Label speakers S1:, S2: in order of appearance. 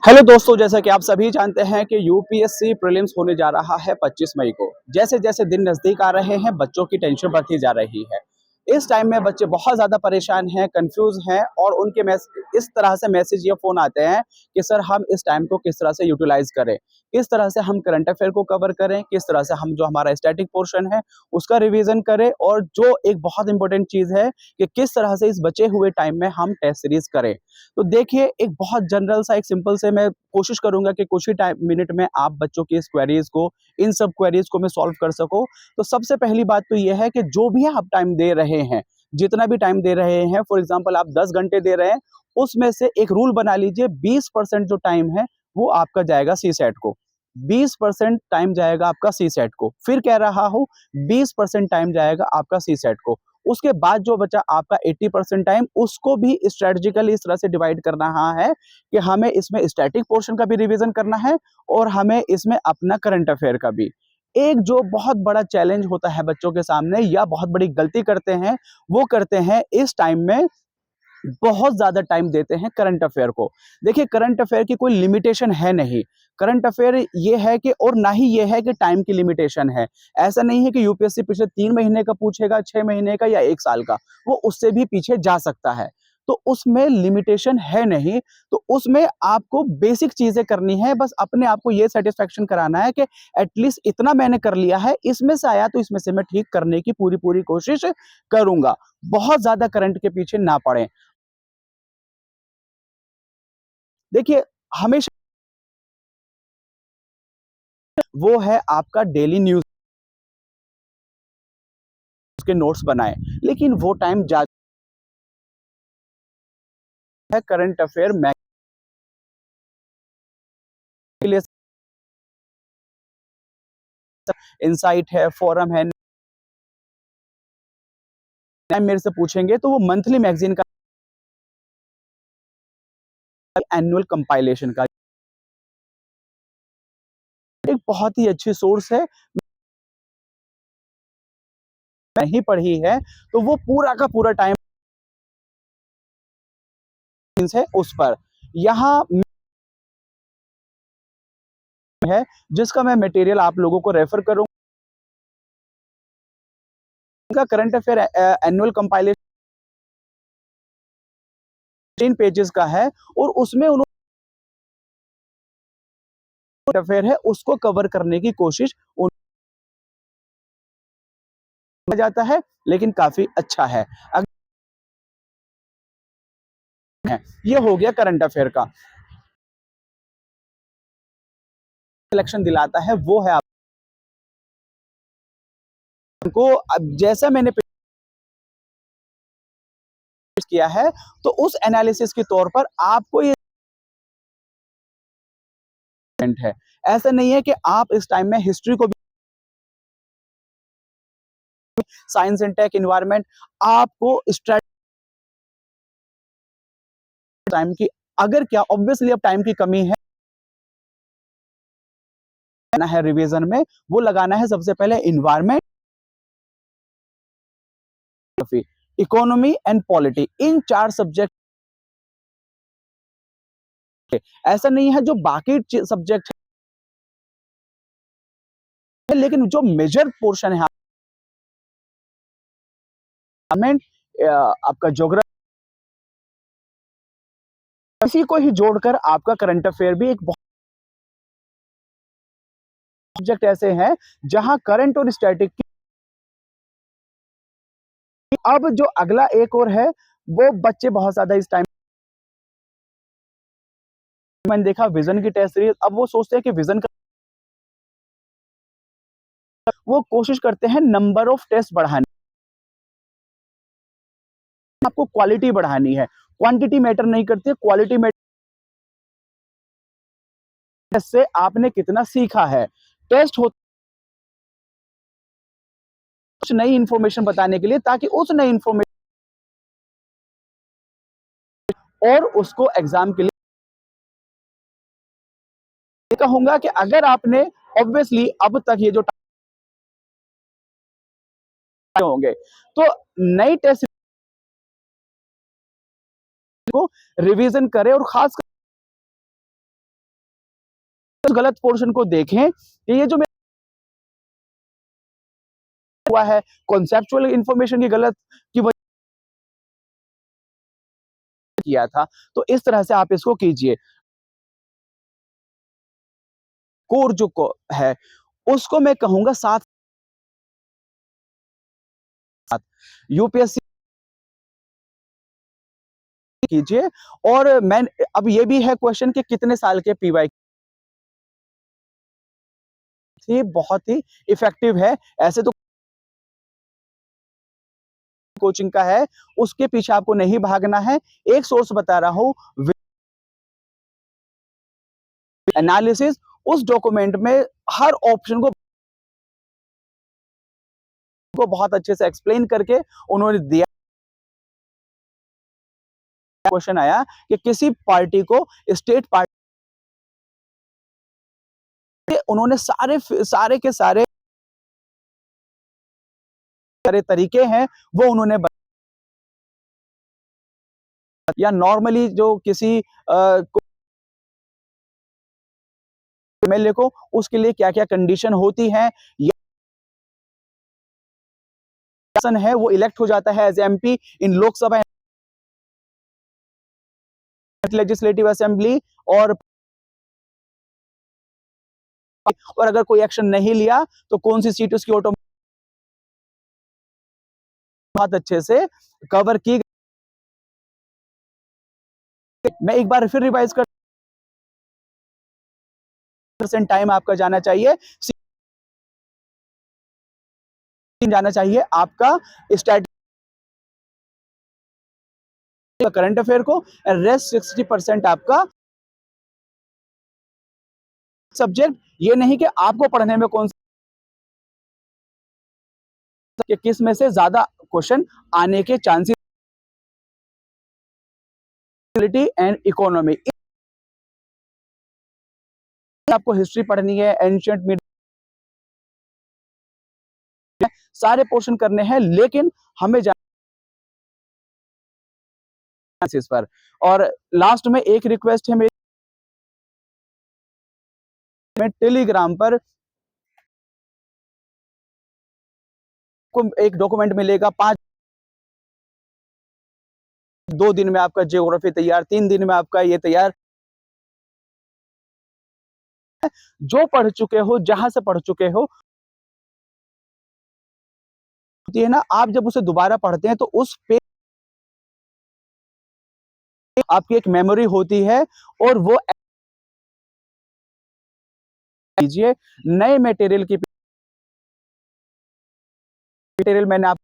S1: Hello दोस्तों, जैसा कि आप सभी जानते हैं कि यूपीएससी प्रीलिम्स होने जा रहा है 25 मई को। जैसे जैसे दिन नज़दीक आ रहे हैं, बच्चों की टेंशन बढ़ती जा रही है। इस टाइम में बच्चे बहुत ज़्यादा परेशान हैं, कंफ्यूज हैं और उनके इस तरह से मैसेज या फ़ोन आते हैं कि सर हम इस टाइम को किस तरह से यूटिलाइज़ करें, किस तरह से हम करंट अफेयर को कवर करें, किस तरह से हम जो हमारा स्टैटिक पोर्शन है उसका रिवीजन करें और जो एक बहुत इंपॉर्टेंट चीज़ है कि किस तरह से इस बचे हुए टाइम में हम टेस्ट सीरीज़ करें। तो देखिए, एक बहुत जनरल सा एक सिंपल से मैं कोशिश करूँगा कि कुछ ही टाइम मिनट में आप बच्चों की इस क्वेरीज़ को, इन सब क्वेरीज़ को मैं सॉल्व कर सकूँ। तो सबसे पहली बात तो ये है कि जो भी आप टाइम दे रहे हैं, जितना भी टाइम दे रहे हैं, फॉर एग्ज़ाम्पल आप 10 घंटे दे रहे हैं, उसमें से एक रूल बना लीजिए 20% जो टाइम है, वो आपका जाएगा सीसैट को। 20% टाइम जाएगा आपका सीसैट को। फिर कह रहा हूँ 20% टाइम जाएगा आपका सीसैट को। उसके बाद जो बचा आपका 80% टाइम, उसको भी स्ट्रेटजिकली इस तरह से डिवाइड करना है कि हमें इसमें स्टैटिक पोर्शन का भी रिवीजन करना है और हमें इसमें अपना करंट अफेयर का भी। एक जो बहुत बड़ा चैलेंज होता है बच्चों के सामने या बहुत बड़ी गलती करते हैं, वो करते हैं इस टाइम में बहुत ज़्यादा टाइम देते हैं करंट अफेयर को। देखिए, करंट अफेयर की कोई लिमिटेशन है नहीं। करंट अफेयर ये है कि और ना ही ये है कि टाइम की लिमिटेशन है। ऐसा नहीं है कि यूपीएससी पिछले 3 महीने का पूछेगा, 6 महीने का या 1 साल का। वो उससे भी पीछे जा सकता है। तो उसमें लिमिटेशन है नहीं, तो उसमें आपको बेसिक चीज़ें करनी है, बस अपने आप को ये सैटिस्फैक्शन कराना है कि एटलीस्ट इतना मैंने कर लिया है, इसमें से आया तो इसमें से मैं ठीक करने की पूरी-पूरी कोशिश करूँगा। बहुत ज़्यादा करंट के पीछे ना पड़ें। देखिए, हमेशा वो है आपका डेली न्यूज़ के नोट्स बनाएँ, लेकिन वो टाइम ज़्यादा है करंट अफेयर मैं के लिए इनसाइट है, फोरम है, मेरे से पूछेंगे तो वो मंथली मैगज़ीन का एनुअल कंपाइलेशन का एक बहुत ही अच्छी सोर्स है, नहीं पढ़ी है, तो वो पूरा का पूरा टाइम है उस पर। यहाँ है जिसका मैं मटेरियल आप लोगों को रेफर करूँगा। Current affair annual compilation 3 pages का है और उसमें उन्होंने अफेयर है उसको कवर करने की कोशिश जाता है, लेकिन काफ़ी अच्छा है। ये हो गया करंट अफेयर का। सिलेक्शन दिलाता है वो है आपको। अब जैसा मैंने पेश किया है, तो उस एनालिसिस के तौर पर आपको ये है। ऐसा नहीं है कि आप इस टाइम में हिस्ट्री को भी, साइंस एंड टेक, एनवायरनमेंट, आपको स्ट्रेट टाइम की अगर क्या ऑब्वियसली अब टाइम की कमी है रिवीजन में, वो लगाना है सबसे पहले environment, economy and polity, in 4 subject. ऐसा नहीं है जो बाकी सब्जेक्ट है, लेकिन जो मेजर पोर्शन है आपका ज्योग्राफी, इसी को ही जोड़कर आपका करंट अफेयर भी एक सब्जेक्ट ऐसे हैं जहां करंट और स्टैटिक की। अब जो अगला एक और है, वो बच्चे बहुत ज्यादा इस टाइम मैंने देखा विजन की टेस्ट सीरीज, अब वो सोचते हैं कि विजन का वो कोशिश करते हैं नंबर ऑफ टेस्ट बढ़ाने, आपको क्वालिटी बढ़ानी है, क्वांटिटी मैटर नहीं करती है, क्वालिटी मैटर से आपने कितना सीखा है। टेस्ट हो कुछ नई इंफॉर्मेशन बताने के लिए, ताकि उस नई इंफॉर्मेशन और उसको एग्जाम के लिए कहूंगा कि अगर आपने ऑब्वियसली अब तक ये जो होंगे, तो नई टेस्ट को रिवीजन करें और खास उस गलत पोर्शन को देखें कि ये जो हुआ है कॉन्सेप्चुअल इंफॉर्मेशन की गलत की वजह किया था, तो इस तरह से आप इसको कीजिए। कोर जो है उसको मैं कहूंगा साथ साथ यूपीएससी कीजिए। और मैं अब ये भी है क्वेश्चन कि कितने साल के पीवाई थी, बहुत ही इफेक्टिव है। ऐसे तो कोचिंग का है, उसके पीछे आपको नहीं भागना है। एक सोर्स बता रहा हूं, एनालिसिस, उस डॉक्यूमेंट में हर ऑप्शन को बहुत अच्छे से एक्सप्लेन करके उन्होंने दिया। क्वेश्चन आया कि किसी पार्टी को स्टेट पार्टी, उन्होंने सारे सारे के सारे तरीके हैं वो उन्होंने या नॉर्मली जो किसी एमएलए को उसके लिए क्या क्या कंडीशन होती है, है वो इलेक्ट हो जाता है एज एमपी इन लोकसभा लेजिस्लेटिव असेंबली। और अगर कोई एक्शन नहीं लिया तो कौन सी सीट उसकी ऑटो बहुत अच्छे से कवर की। मैं एक बार फिर रिवाइज कर, टाइम आपका जाना चाहिए, जाना चाहिए आपका स्टैटिक करंट अफेयर को, रेस्ट 60% आपका सब्जेक्ट। ये नहीं कि आपको पढ़ने में कौन सा किस में से ज्यादा क्वेश्चन आने के चांसेस एंड इकोनॉमी। आपको हिस्ट्री पढ़नी है, एंशिएंट मिड, सारे पोर्शन करने हैं, लेकिन हमें इस पर। और लास्ट में एक रिक्वेस्ट है मेरी, टेलीग्राम पर एक डॉक्यूमेंट मिलेगा, 2 दिन में आपका जियोग्राफी तैयार, 3 दिन में आपका ये तैयार। जो पढ़ चुके हो, जहां से पढ़ चुके हो, होती है ना, आप जब उसे दोबारा पढ़ते हैं तो उस पे आपकी एक मेमोरी होती है। और वो लीजिए, नए मटेरियल की मटेरियल मैंने आप